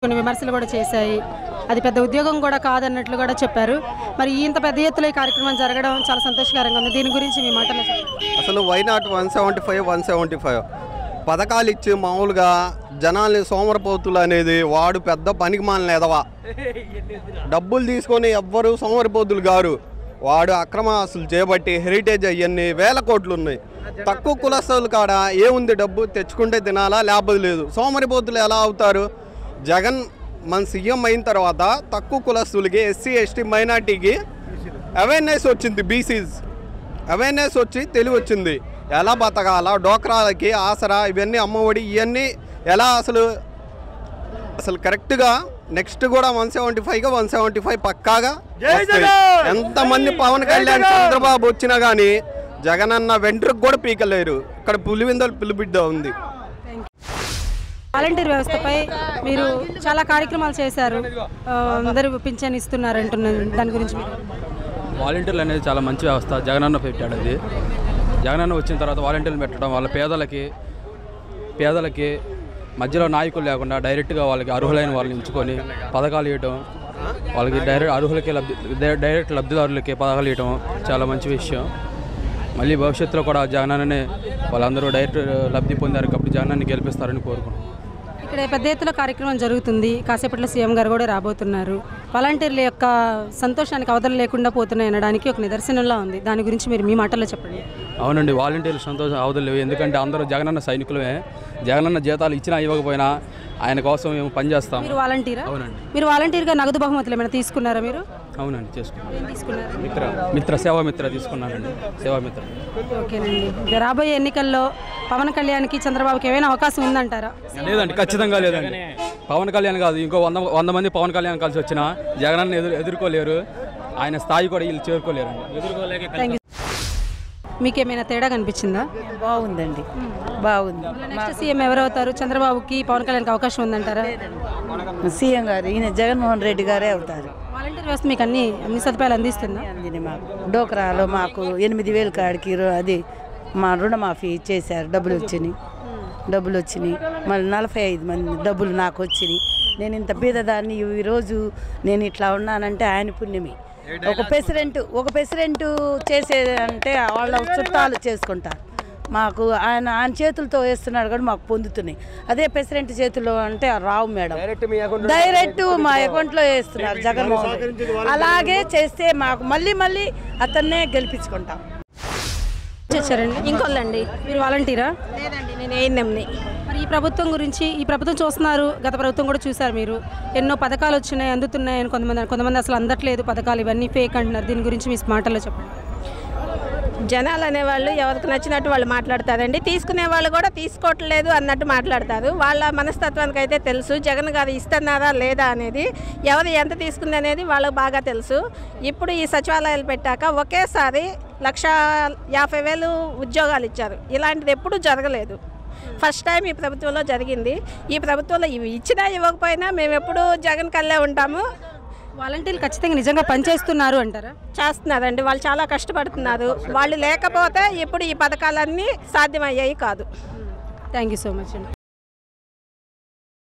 కొన్ని విమర్శలు కూడా చేశాయి. అది పెద్ద ఉద్యోగం కూడా కాదన్నట్లు కూడా చెప్పారు. మరి ఇంత పెద్ద ఎత్తున ఈ కార్యక్రమం జరగడం చాలా సంతోషకరంగా ఉంది. దీని గురించి మీ మాటలో చెప్పండి. అసలు వై నాట్ 175 పథకాలు ఇచ్చి మామూలుగా జనాల్ని సోమరిపోతులు అనేది వాడు పెద్ద పనికి మాలిన ఎదవా. డబ్బులు తీసుకొని ఎవ్వరు సోమరిపోతులు గారు. వాడు అక్రమ ఆస్తులు చేపట్టి హెరిటేజ్ అవన్నీ వేల కోట్లు ఉన్నాయి. తక్కువ కులస్తులు కాడ ఏముంది, డబ్బు తెచ్చుకుంటే తినాలా లేకపోతే లేదు. సోమరిపోతులు ఎలా అవుతారు? జగన్ మన సీఎం అయిన తర్వాత తక్కువ కులస్తులకి ఎస్సీ ఎస్టీ మైనార్టీకి అవేర్నెస్ వచ్చింది. బీసీస్ అవేర్నెస్ వచ్చి తెలివి వచ్చింది. ఎలా బతకాలా, డోక్రాలకి ఆసరా, ఇవన్నీ అమ్మఒడి, ఇవన్నీ ఎలా అసలు కరెక్ట్గా నెక్స్ట్ కూడా 175 పక్కాగా. ఎంతమంది పవన్ కళ్యాణ్ చంద్రబాబు వచ్చినా కానీ జగన్ అన్న వెంట్రుకు కూడా పీకలేరు. ఇక్కడ పులివిందలు పిలిబిడ్డ ఉంది. వాలంటీర్ వ్యవస్థపై మీరు చాలా కార్యక్రమాలు చేశారు. అందరూ పింఛన్ ఇస్తున్నారు అంటున్నారు. దాని గురించి వాలంటీర్లు అనేది చాలా మంచి వ్యవస్థ. జగనన్న పెట్టాడు. అది జగనన్న వచ్చిన తర్వాత వాలంటీర్లు పెట్టడం వల్ల పేదలకి మధ్యలో నాయకులు లేకుండా డైరెక్ట్గా వాళ్ళకి అర్హులైన వాళ్ళని ఎంచుకొని పథకాలు ఇవ్వటం, వాళ్ళకి డైరెక్ట్ లబ్ధిదారులకి పథకాలు ఇవ్వటం చాలా మంచి విషయం. మళ్ళీ భవిష్యత్తులో కూడా జగనన్ననే వాళ్ళందరూ డైరెక్ట్ లబ్ధి పొందారు కాబట్టి జగనన్ని గెలిపిస్తారని కోరుకుంటున్నాం. ఇక్కడ పెద్ద ఎత్తున కార్యక్రమం జరుగుతుంది. కాసేపట్లో సీఎం గారు కూడా రాబోతున్నారు. వాలంటీర్ల యొక్క సంతోషానికి అవధులు లేకుండా పోతున్నాయి అనడానికి ఒక నిదర్శనంలా ఉంది. దాని గురించి మీరు మీ మాటల్లో చెప్పండి. అవునండి, వాలంటీర్లు సంతోషం అవధులు లేవు. ఎందుకంటే అందరూ జగనన్న సైనికులమే. జగనన్న జీతాలు ఇచ్చినా ఇవ్వకపోయినా ఆయన కోసం మేము పనిచేస్తాం. మీరు వాలంటీరా? అవునండి. మీరు వాలంటీర్గా నగదు బహుమతులు ఏమైనా తీసుకున్నారా? మీరు అవునండి తీసుకున్నారు. సేవామిత్ర తీసుకున్నానండి. సేవామిత్ర. ఓకేనండి. రాబోయే ఎన్నికల్లో పవన్ కళ్యాణ్కి చంద్రబాబుకి ఏమైనా అవకాశం ఉందంటారా? లేదండి, ఖచ్చితంగా లేదండి. పవన్ కళ్యాణ్ కాదు, ఇంకో 100 మంది పవన్ కళ్యాణ్ కలిసి వచ్చినా జగనన్న ఎదుర్కోలేరు. ఆయన స్థాయి కూడా వీళ్ళు చేరుకోలేరు. మీకేమైనా తేడా కనిపించిందా? బాగుందండి, బాగుంది. నెక్స్ట్ సీఎం ఎవరవుతారు? చంద్రబాబుకి పవన్ కళ్యాణ్కి అవకాశం ఉందంటారా? సీఎం గారు ఈయన జగన్మోహన్ రెడ్డి గారే అవుతారు. వాలంటీర్ వ్యవస్థ మీకు అన్ని సదుపాయాలు అందిస్తుందా? అందిని మాకు డోక్రాలో మాకు 8,000 కాడికి అది మా రుణమాఫీ చేశారు. డబ్బులు వచ్చినాయి. మళ్ళీ 45 మంది డబ్బులు నాకు వచ్చినాయి. నేను ఇంత పేదదాన్ని ఈరోజు నేను ఇట్లా ఉన్నానంటే ఆయన పుణ్యమే. ఒక ప్రెసిడెంట్ చేసేదంటే వాళ్ళ చుట్టాలు చేసుకుంటారు. మాకు ఆయన చేతులతో వేస్తున్నాడు కూడా మాకు పొందుతున్నాయి. అదే ప్రెసిడెంట్ చేతుల్లో అంటే రావు మేడం, డైరెక్ట్ మా అకౌంట్లో వేస్తున్నారు జగన్మోహన్ రెడ్డి. అలాగే చేస్తే మాకు మళ్ళీ అతన్నే గెలిపించుకుంటాం. వచ్చారండి ఇంకోళ్ళండి. మీరు వాలంటీరా? లేదండి, నేను ఏఎన్ఎంని. మరి ఈ ప్రభుత్వం గురించి, ఈ ప్రభుత్వం చూస్తున్నారు, గత ప్రభుత్వం కూడా చూశారు మీరు. ఎన్నో పథకాలు వచ్చినాయి, అందుతున్నాయని కొంతమంది అసలు అందట్లేదు పథకాలు, ఇవన్నీ ఫేక్ అంటున్నారు. దీని గురించి మీ మాటల్లో చెప్పండి. జనాలు అనేవాళ్ళు ఎవరికి నచ్చినట్టు వాళ్ళు మాట్లాడతారండి. తీసుకునే వాళ్ళు కూడా తీసుకోవట్లేదు అన్నట్టు మాట్లాడతారు. వాళ్ళ మనస్తత్వానికి అయితే తెలుసు జగన్ గారు ఇస్తున్నారా లేదా అనేది, ఎవరు ఎంత తీసుకుంది అనేది వాళ్ళకు బాగా తెలుసు. ఇప్పుడు ఈ సచివాలయాలు పెట్టాక ఒకేసారి 1,50,000 ఉద్యోగాలు ఇచ్చారు. ఇలాంటిది ఎప్పుడూ జరగలేదు. ఫస్ట్ టైం ఈ ప్రభుత్వంలో జరిగింది. ఈ ప్రభుత్వంలో ఇవి ఇచ్చినా ఇవ్వకపోయినా మేము ఎప్పుడూ జగన్ కల్లే ఉంటాము. వాలంటీర్లు ఖచ్చితంగా నిజంగా పనిచేస్తున్నారు అంటారా? చేస్తున్నారండి, వాళ్ళు చాలా కష్టపడుతున్నారు. వాళ్ళు లేకపోతే ఇప్పుడు ఈ పథకాలన్నీ సాధ్యమయ్యాయి కాదు. థ్యాంక్ యూ సో మచ్ అండి.